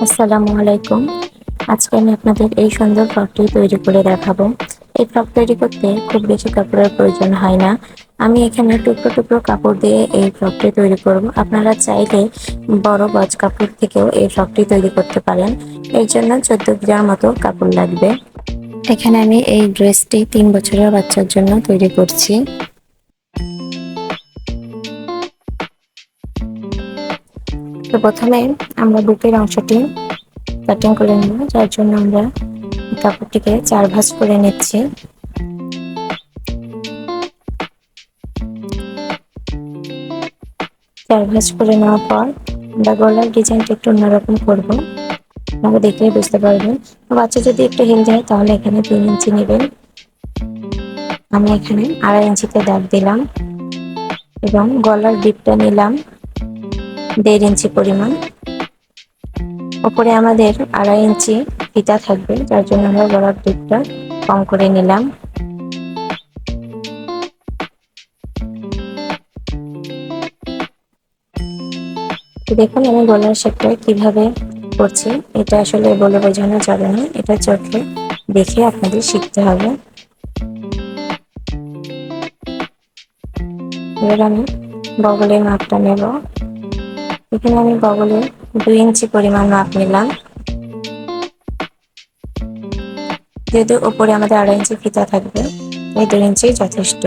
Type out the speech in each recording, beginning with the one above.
আসসালামু আলাইকুম। আজকে আমি আপনাদের এই সুন্দর ফ্রকটি তৈরি করে দেখাবো। এই ফ্রক তৈরি করতে খুব বেশি কাপড়ের প্রয়োজন হয় না। আমি এখানে টুকরো টুকরো কাপড় দিয়ে এই ফ্রকটি তৈরি করব। আপনারা চাইলে বড় গজ কাপড় থেকেও এই ফ্রকটি তৈরি করতে পারেন। এর জন্য 14 গিরার মতো কাপড় লাগবে। এখানে আমি এই ড্রেসটি 3 বছরের বাচ্চার জন্য তৈরি করছি। তো প্রথমে আমরা বুকের অংশটি কাটিং করে নেব, যার জন্য আমরা কাপড়টিকে 4 ভাঁজ করে নিচ্ছি। চার ভাঁজ করে নেওয়ার পর আমরা গলার ডিজাইনটা একটু অন্যরকম করবো, আপনারা দেখলেই বুঝতে পারবেন। বাচ্চা যদি একটু হেলদি হয় তাহলে এখানে 3 ইঞ্চি নেবেন। আমি এখানে 2.5 ইঞ্চিতে দাগ দিলাম এবং গলার ডিপটা নিলাম 1.5 ইঞ্চি পরিমাণ। উপরে আমাদের 2.5 ইঞ্চি ফিতা থাকবে, যার জন্য আমরা গলার ডিপটা কম করে নিলাম। দেখুন আমি গলার শেপটা কিভাবে করছি, এটা আসলে বলে বোঝানো যাবে না, এটা চোখে দেখে আপনাদের শিখতে হবে। এবার আমি বগলের মাপটা নেব। এখানে আমি বগলের 2 ইঞ্চি পরিমাণ মাপ নিলাম, যেহেতু উপরে আমাদের 2.5 ইঞ্চি ফিতা থাকবে তাই 2 ইঞ্চি যথেষ্ট।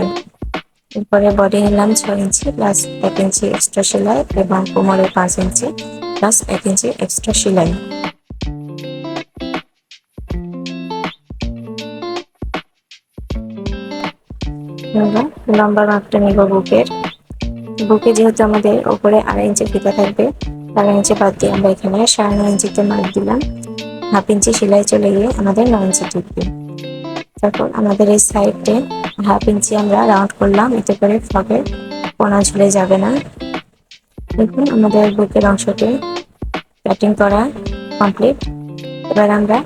এরপরে বডি নিলাম 6 ইঞ্চি প্লাস 1 ইঞ্চি এক্সট্রা সেলাই এবং কোমরে 5 ইঞ্চি প্লাস 1 ইঞ্চি এক্সট্রা সেলাই। লম্বা মাপটা নেব বুকের। বুকে যেহেতু আমাদের উপরে 2.5 ইঞ্চি ফিতা থাকবে, 2.5 ইঞ্চি বাদ দিয়ে আমরা এখানে 9.5 ইঞ্চিতে মাপ দিলাম। হাফ ইঞ্চি সেলাই চলে গিয়ে আমাদের 9 ইঞ্চি টিকবে। তারপর আমাদের এই সাইডে হাফ ইঞ্চি আমরা রাউন্ড করলাম, এতে করে ফ্রকের কোনা ঝুলে যাবে না। দেখুন আমাদের বুকের অংশটি কাটিং করা কমপ্লিট। এবার আমরা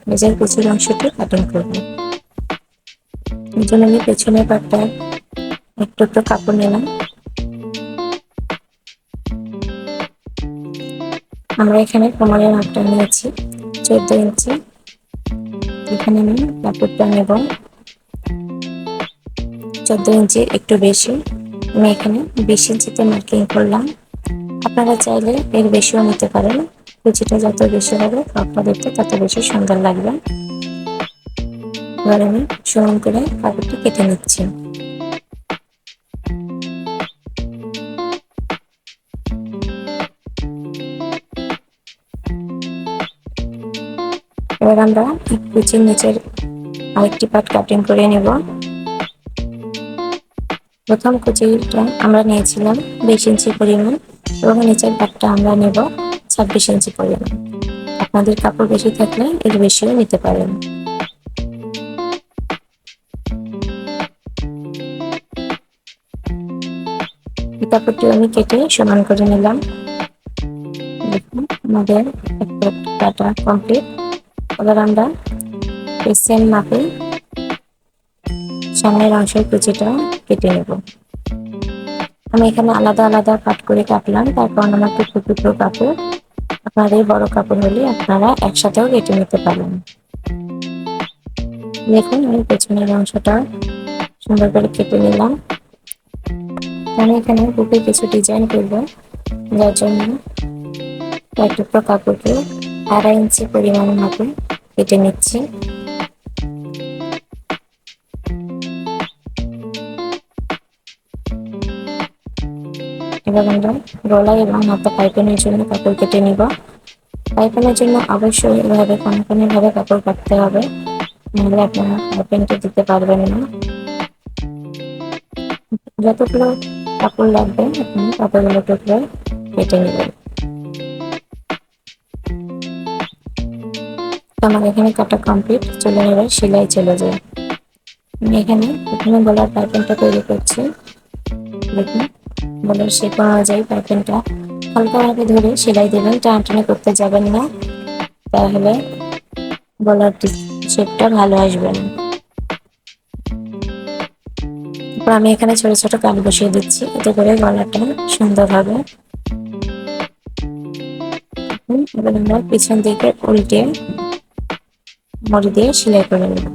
নিজের কুচির অংশটি কাটিং করব। এর জন্য আমি পেছনের পাটটা একটু একটু কাপড় নিলাম। আমরা এখানে কোমরের মাপটা নিয়েছি 14 ইঞ্চি। এখানে আমি কাপড়টা নেব 14 ইঞ্চি একটু বেশি। আমি এখানে 20 ইঞ্চিতে মার্কিং করলাম। আপনারা চাইলে এর বেশিও নিতে পারেন। কুচিটা যত বেশি হবে ফ্রকটা দেখতে তত বেশি সুন্দর লাগবে। এবার আমি সমান করে কাপড়টি কেটে নিচ্ছি। এবার আমরা কুচির নিচের আরেকটি পার্ট কাটিং করে নেব। প্রথম কুচিটা আমরা নিয়েছিলাম 20 ইঞ্চি পরিমাণ এবং নিচের পার্টটা আমরা নেব 26 ইঞ্চি পরিমাণ। আপনাদের কাপড় বেশি থাকলে এর বেশিও নিতে পারেন। এই কাপড়টি আমি কেটে সমান করে নিলাম। দেখুন আমাদের একটা কাটা কমপ্লিট। এবার আমরা সেম মাপে সামনের অংশের কুচিটা কেটে নেব। আমি এখানে আলাদা আলাদা কাট করে কাটলাম, তারপর আমার টুকরো টুকরো কাপড়। আপনাদের বড় কাপড় হলে আপনারা একসাথেও কেটে নিতে পারেন। দেখুন আমি পেছনের অংশটা সুন্দর করে কেটে নিলাম। আমি এখানে বুকে কিছু ডিজাইন করব, যার জন্য এক টুকরো কাপড়কে 2.5 ইঞ্চি পরিমাণ মাপে কেটে নিচ্ছি। এবার আমরা গলা এবং হাতা পাইপিংয়ের জন্য কাপড় কেটে নিব। পাইপিংয়ের জন্য অবশ্যই এভাবে কনকনে ভাবে কাপড় কাটতে হবে, নাহলে আপনারা পাইপিংটা দিতে পারবেন না। যতগুলো কাপড় লাগবে আপনি ততগুলো টুকরো কেটে নেবেন। আমার এখানে কাটা কমপ্লিট, চলে এবার সেলাই চলে যায়। আমি এখানে প্রথমে গলার পাইপিংটা তৈরি করছি। দেখুন গলার শেপ অনুযায়ী পাইপিংটা হালকাভাবে ধরে সেলাই দেবেন, টানাটানি করতে যাবেন না, তাহলে গলার শেপটা ভালো আসবে না। তারপর আমি এখানে ছোট ছোট কাট বসিয়ে দিচ্ছি, এতে করে গলাটা সুন্দর হবে। এবার আমরা পিছন দিকে উল্টে মুড়ি দিয়ে সেলাই করে নেব।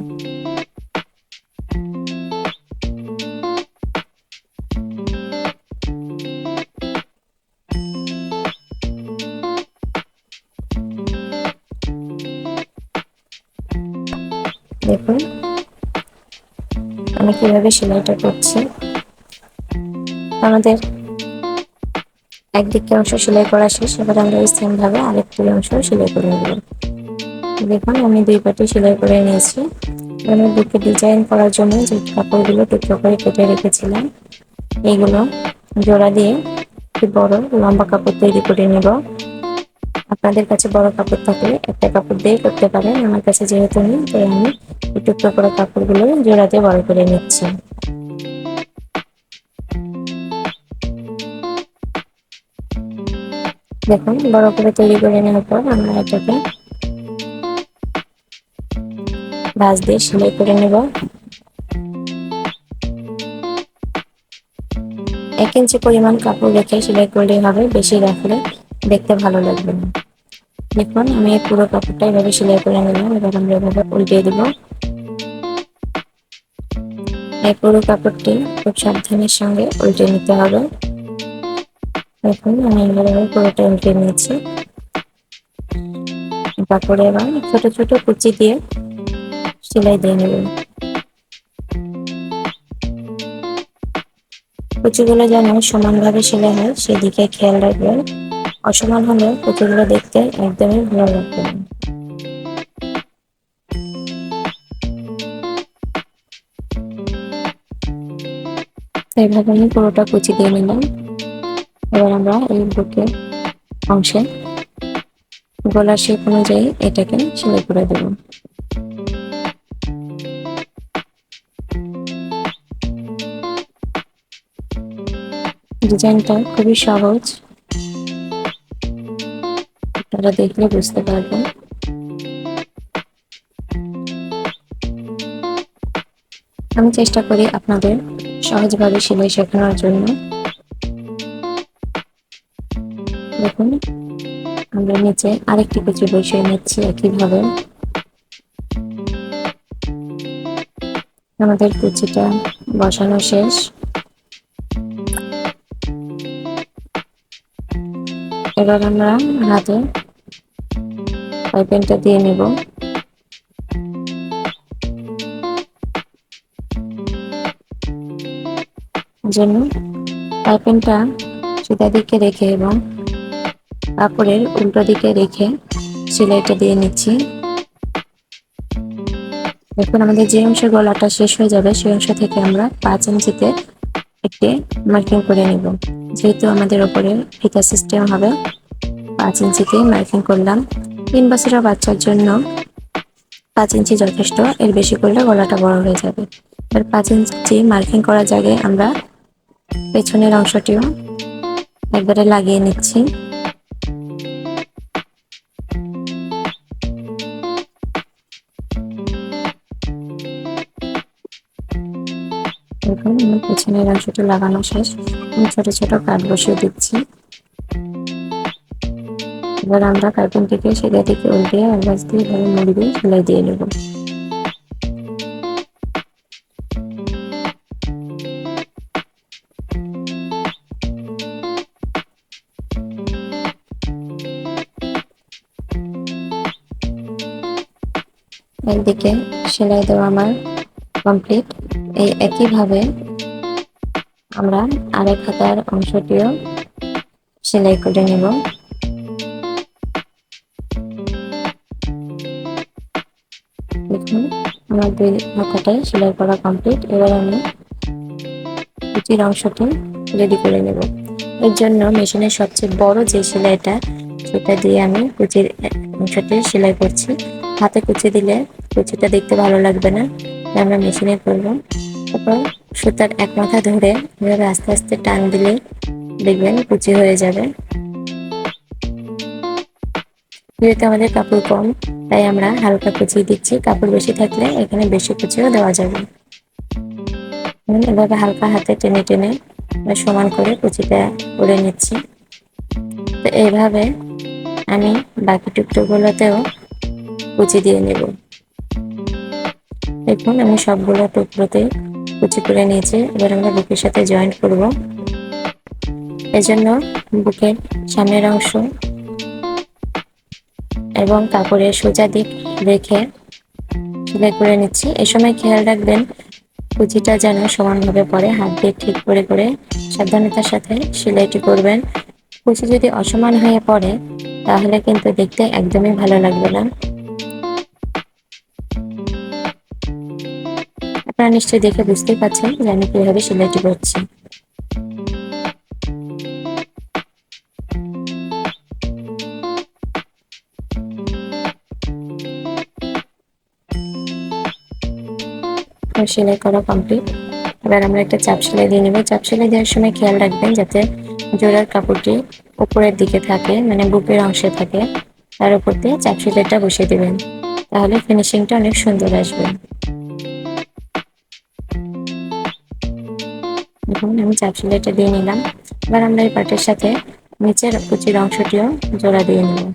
দেখুন আমি কিভাবে সেলাইটা করছি। আমাদের একদিকের অংশ সেলাই করা শেষ, এবার আমরা সেম ভাবে আরেকটি অংশ সেলাই করে নেব। দেখুন আমি দুই পাটি সেলাই করে নিয়েছি। আমি বুকে ডিজাইন করার জন্য যে কাপড়গুলো টুকরো করে কেটে রেখেছিলাম, এইগুলো জোড়া দিয়ে একটি বড় লম্বা কাপড় তৈরি করে নেব। আপনাদের কাছে বড় কাপড় থাকলে একটা কাপড় দিয়ে করতে পারেন, আমার কাছে যেহেতু নেই তাই আমি টুকরো করে কাপড়গুলো জোড়া দিয়ে বড় করে নিচ্ছি। দেখুন বড় করে তৈরি করে নেওয়ার পর আমরা এটাকে ভাঁজ দিয়ে সেলাই করে নেব। 1 ইঞ্চি পরিমাণ কাপড় রেখে সেলাই করলেই হবে, বেশি রাখলে দেখতে ভালো লাগবে না। দেখুন আমি পুরো কাপড়টা এভাবে সেলাই করে নিলাম। এবার আমরা এভাবে উল্টে দেব। এই পুরো কাপড়টি খুব সাবধানের সঙ্গে উল্টে নিতে হবে। দেখুন আমি এভাবে পুরোটা উল্টে নিয়েছি। কাপড়ে এবার ছোট ছোট কুচি দিয়ে সেলাই দিয়ে নেব। কুচিগুলো যেন সমানভাবে সেলাই হয় সেদিকে খেয়াল রাখবেন। অসমান হলে কুচিগুলো দেখতে একদমই ভালো লাগবে না। এইভাবে আমি পুরোটা কুচি দিয়ে নিলাম। এবার আমরা এই বুকের অংশে গলার শেপ অনুযায়ী এটাকে সেলাই করে দেব। ডিজাইনটা খুবই সহজ, আপনারা দেখলে বুঝতে পারবেন। আমি চেষ্টা করি আপনাদের সহজভাবে সেলাই শেখানোর জন্য। দেখুন আমরা নিচে আরেকটি কুচি বসিয়ে নিচ্ছি। একইভাবে আমাদের কুচিটা বসানো শেষ। এবার আমরা হাতে পাইপিংটা দিয়ে নেব। জন্য পাইপিংটা সোজা দিকে রেখে এবং কাপড়ের উল্টো দিকে রেখে সেলাইটা দিয়ে নিচ্ছি। দেখুন আমাদের যে অংশে গলাটা শেষ হয়ে যাবে সেই অংশ থেকে আমরা 5 ইঞ্চিতে একটি মার্কিং করে নেব। যেহেতু আমাদের উপরে ফিতা সিস্টেম হবে, 5 ইঞ্চিতে মার্কিং করলাম। 3 বছরের বাচ্চার জন্য 5 ইঞ্চি যথেষ্ট, এর বেশি করলে গলাটা বড় হয়ে যাবে। এবার 5 ইঞ্চি মার্কিং করা জায়গায় আমরা পেছনের অংশটিও একবারে লাগিয়ে নিচ্ছি। দেখুন আমার পেছনের অংশটা লাগানো শেষ। আমি ছোট ছোট কাট বসিয়ে দিচ্ছি। এবার আমরা পাইপিংটিকে সোজা দিকে উল্টে আলগাছ দিয়ে ভালো মুড়ি দিয়ে সেলাই দিয়ে নেব। একদিকে সেলাই দেওয়া আমার কমপ্লিট। এই একইভাবে আমরা আরেক হাতার অংশটিও সেলাই করে নেব। দেখুন আমার 2 হাতাটাই সেলাই করা কমপ্লিট। এবার আমি কুচির অংশটি রেডি করে নেব। এর জন্য মেশিনের সবচেয়ে বড় যে সেলাইটা সেটা দিয়ে আমি কুচির অংশটি সেলাই করছি। হাতে কুচি দিলে কুচিটা দেখতে ভালো লাগবে না, আমরা মেশিনে করব। তারপর সুতার এক মাথা ধরে এভাবে আস্তে আস্তে টান দিলে দেখবেন কুচি হয়ে যাবে। যেহেতু আমাদের কাপড় কম তাই আমরা হালকা কুচি দিচ্ছি, কাপড় বেশি থাকলে এখানে বেশি কুচিও দেওয়া যাবে। এভাবে হালকা হাতে টেনে টেনে সমান করে কুচিটা করে নিচ্ছি। তো এইভাবে আমি বাকি টুকরোগুলোতেও কুচি দিয়ে নেব। দেখুন আমি সবগুলো টুকরোতে কুচি করে নিয়েছি। এবার আমরা বুকের সাথে জয়েন্ট করব। এজন্য বুকের সামনের অংশ এবং কাপড়ের সোজা দিক রেখে সেলাই করে নিচ্ছি। এ সময় খেয়াল রাখবেন কুচিটা যেন সমানভাবে পড়ে। হাত দিয়ে ঠিক করে করে সাবধানতার সাথে সেলাইটি করবেন। কুচি যদি অসমান হয়ে পড়ে তাহলে কিন্তু দেখতে একদমই ভালো লাগবে না। আপনারা নিশ্চয়ই দেখে বুঝতেই পারছেন যে আমি কিভাবে সেলাইটি করছি। সেলাই করা কমপ্লিট। এবার আমরা একটা চাপ সেলাই দিয়ে নেব। চাপ সেলাই দেওয়ার সময় খেয়াল রাখবেন যাতে জোড়ার কাপড়টি উপরের দিকে থাকে, মানে বুকের অংশে থাকে। তার উপর দিয়ে চাপ সেলাইটা বসিয়ে দেবেন, তাহলে ফিনিশিংটা অনেক সুন্দর আসবে। দেখুন আমি চাপ সেলাইটা দিয়ে নিলাম। এবার আমরা এই পাটের সাথে নিচের কুচির অংশটিও জোড়া দিয়ে নেব।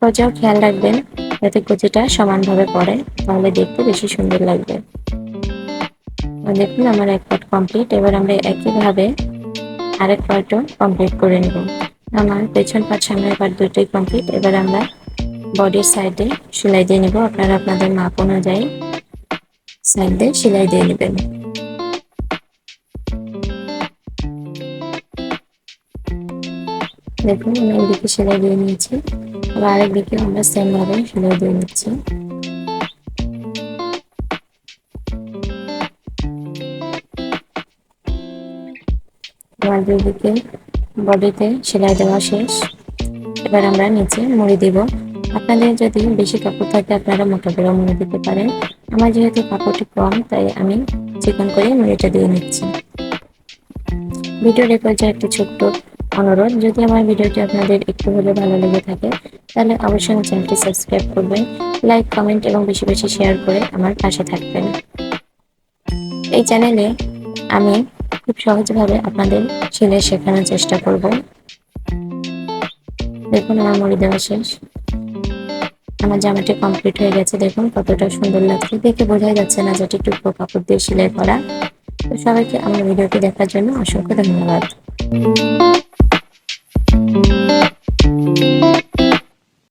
পর্যায়েও খেয়াল রাখবেন যাতে কুচিটা সমানভাবে পড়ে, তাহলে দেখতে বেশি সুন্দর লাগবে। দেখুন আমার এক পার্ট কমপ্লিট। এবার আমরা একইভাবে আরেক পার্টও কমপ্লিট করে নেব। আমার পেছন পার্ট সামনের পার্ট দুটোই কমপ্লিট। এবার আমরা বডির সাইডে সেলাই দিয়ে নেব। আপনারা আপনাদের মাপ অনুযায়ী সাইড দিয়ে সেলাই দিয়ে নেবেন। দেখুন আমি একদিকে সেলাই দিয়ে নিয়েছি, আবার আরেক দিকে আমরা সেম ভাবে সেলাই দিয়ে নিচ্ছি। আমার দুই দিকে বডিতে সেলাই দেওয়া শেষ। এবার আমরা নিচে মুড়ি দিব। আপনাদের যদি বেশি কাপড় থাকে আপনারা মোটা করে মুড়ি দিতে পারেন। আমার যেহেতু কাপড়টি কম তাই আমি চিকন করে মুড়িটা দিয়ে নিচ্ছি। ভিডিওর পর্যায়ে একটি ছোট্ট অনুরোধ, যদি আমার ভিডিওটি আপনাদের একটু হলেও ভালো লেগে থাকে তাহলে অবশ্যই আমার চ্যানেলটি সাবস্ক্রাইব করবেন, লাইক কমেন্ট এবং বেশি বেশি শেয়ার করে আমার পাশে থাকবেন। এই চ্যানেলে আমি খুব সহজভাবে আপনাদের সেলাই শেখানোর চেষ্টা করব। দেখুন আমার মুড়ি দেওয়া শেষ। আমার জামাটি কমপ্লিট হয়ে গেছে। দেখুন কতটা সুন্দর লাগছে, দেখে বোঝাই যাচ্ছে না যেটি টুকরো কাপড় দিয়ে সেলাই করা। তো সবাইকে আমার ভিডিওটি দেখার জন্য অসংখ্য ধন্যবাদ।